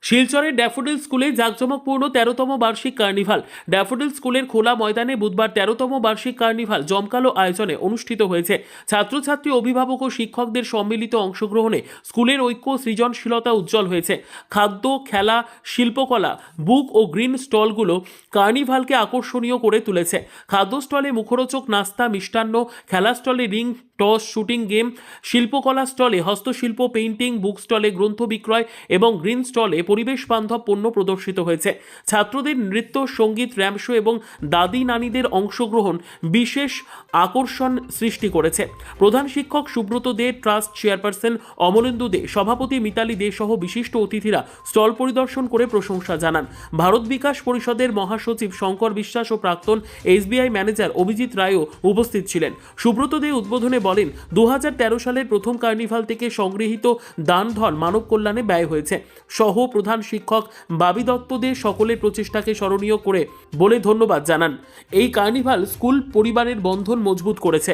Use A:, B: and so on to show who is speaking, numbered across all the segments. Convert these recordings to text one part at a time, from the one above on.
A: শিলচরের ড্যাফোডিল স্কুলে জাঁকজমকপূর্ণ ১৩তম বার্ষিক কার্নিভাল। ড্যাফোডিল স্কুলের খোলা ময়দানে বুধবার ১৩তম বার্ষিক কার্নিভাল জমকালো আয়োজনে অনুষ্ঠিত হয়েছে। ছাত্রছাত্রী, অভিভাবক ও শিক্ষকদের সম্মিলিত অংশগ্রহণে স্কুলের ঐক্য, সৃজনশীলতা উজ্জ্বল হয়েছে। খাদ্য, খেলা, শিল্পকলা, বুক ও গ্রিন স্টলগুলো কার্নিভালকে আকর্ষণীয় করে তুলেছে। খাদ্য স্টলে মুখরোচক নাস্তা, মিষ্টান্ন, খেলা স্টলে রিং টস, শুটিং গেম, শিল্পকলা স্টলে হস্তশিল্প, পেইন্টিং, বুক স্টলে গ্রন্থ বিক্রয় এবং গ্রিন স্টলে পরিবেশ বান্ধব পণ্য প্রদর্শিত হয়েছে। ছাত্রদের নৃত্য, সঙ্গীত, র্যাম্প শো এবং দাদি নানিদের অংশগ্রহণ বিশেষ আকর্ষণ সৃষ্টি করেছে। প্রধান শিক্ষক সুব্রত দে, ট্রাস্ট চেয়ারপারসন অমলেন্দু দে, সভাপতি মিতালি দে সহ বিশিষ্ট অতিথিরা স্টল পরিদর্শন করে প্রশংসা জানান। ভারত বিকাশ পরিষদের মহাসচিব শঙ্কর বিশ্বাস ও প্রাক্তন SBI ম্যানেজার অভিজিৎ রায়ও উপস্থিত ছিলেন। সুব্রত দে উদ্বোধনে বলেন, ২০১৩ সালের প্রথম কার্নিভাল থেকে সংগৃহীত দানধন মানব কল্যাণে ব্যয় হয়েছে। সহ প্রধান শিক্ষক বাবি দত্ত দে সকলের প্রচেষ্টাকে স্মরণীয় করে বলে ধন্যবাদ জানান। এই কার্নিভাল স্কুল পরিবারের বন্ধন মজবুত করেছে।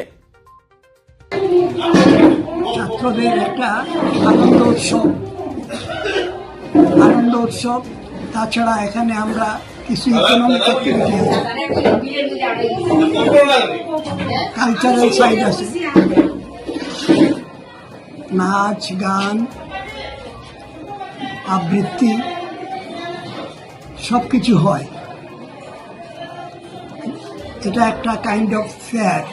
B: ছাত্রদের একটা আনন্দ উৎসব। তাছাড়া এখানে আমরা কিছু ইকোনমিক অ্যাক্টিভিটি আছে, কালচারাল সাইড আছে, নাচ, গান, আবৃত্তি সব কিছু হয়। এটা একটা kind of fair.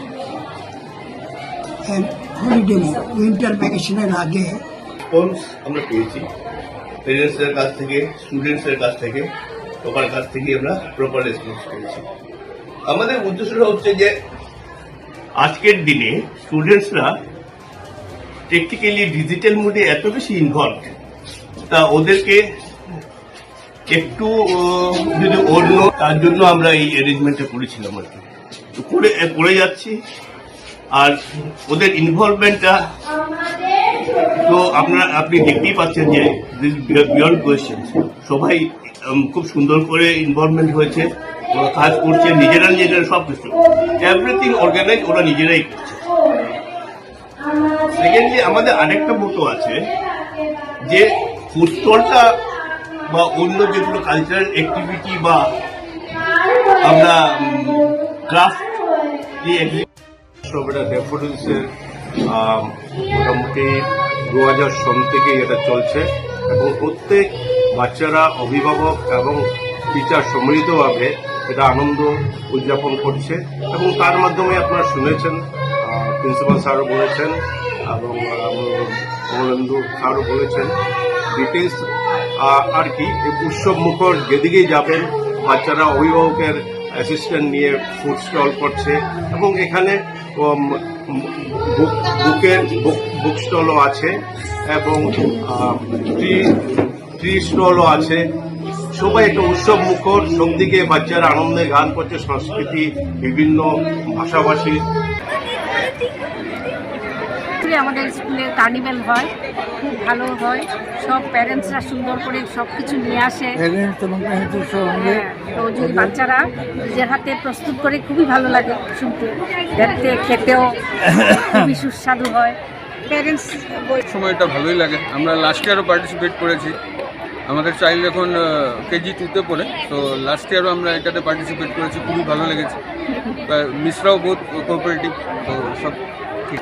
B: Holiday winter ভ্যাকেশনের আগে
C: রেসপন্স আমরা পেয়েছি পেরেন্টসদের কাছ থেকে, স্টুডেন্টসদের কাছ থেকে, সবার কাছ থেকে আমরা প্রপার রেসপন্স পেয়েছি। আমাদের উদ্দেশ্যটা হচ্ছে যে আজকের দিনে স্টুডেন্টসরা টেকনিক্যালি ডিজিটাল মোডে এত বেশি ইনভলভ, তা ওদেরকে একটু যদি অন্য, তার জন্য আমরা এই অ্যারেঞ্জমেন্টটা করেছিলাম আর কি। তো করে যাচ্ছি। আর ওদের ইনভলভমেন্টটা তো আপনি দেখতেই পাচ্ছেন যে বিয়ন্ড কোয়েশ্চেন, সবাই খুব সুন্দর করে ইনভলভমেন্ট হয়েছে, ওরা কাজ করছে নিজেরা সব কিছু, এভরিথিং অর্গানাইজ ওরা নিজেরাই করছে। সেকেন্ডলি আমাদের আরেকটা মোটো আছে যে ফুড স্টলটা বা অন্য যেগুলো কালচারাল অ্যাক্টিভিটি বা আমরা ক্রাফট
D: সব এটা ড্যাফোডিলসের মোটামুটি 2000 সন থেকে এটা চলছে এবং প্রত্যেক বাচ্চারা, অভিভাবক এবং টিচার সম্মিলিতভাবে এটা আনন্দ উদযাপন করছে এবং তার মাধ্যমে আপনারা শুনেছেন, প্রিন্সিপাল স্যারও বলেছেন এবং অমলেন্দু স্যারও বলেছেন, ডিটেলস আর কি উৎসব মুখর যেদিকেই যাবেন বাচ্চারা অভিভাবকের অ্যাসিস্ট্যান্ট নিয়ে ফুড স্টল করছে এবং এখানে বুক স্টলও আছে এবং ট্রি স্টলও আছে। সবাই একটা উৎসব মুখর, সব দিকে বাচ্চারা আনন্দে গান করছে, সংস্কৃতি, বিভিন্ন ভাষাভাষী।
E: আমাদের স্কুলে কার্নিভাল হয়, খুব ভালো হয়, সব প্যারেন্টসরা সুন্দর করে সব কিছু নিয়ে আসে। তো যদি বাচ্চারা নিজের হাতে প্রস্তুত করে খুবই ভালো লাগে শুনতে, দেখতে, খেতেও খুবই সুস্বাদু হয়। প্যারেন্টস
F: সময়টা ভালোই লাগে। আমরা লাস্ট ইয়ারও পার্টিসিপেট করেছি। আমাদের চাইল্ড এখন KG 2-তে পড়ে, তো লাস্ট ইয়ারও আমরা এটাতে পার্টিসিপেট করেছি, খুবই ভালো লেগেছে। মিসরাও বহুত কোঅপারেটিভ, তো সব ঠিক।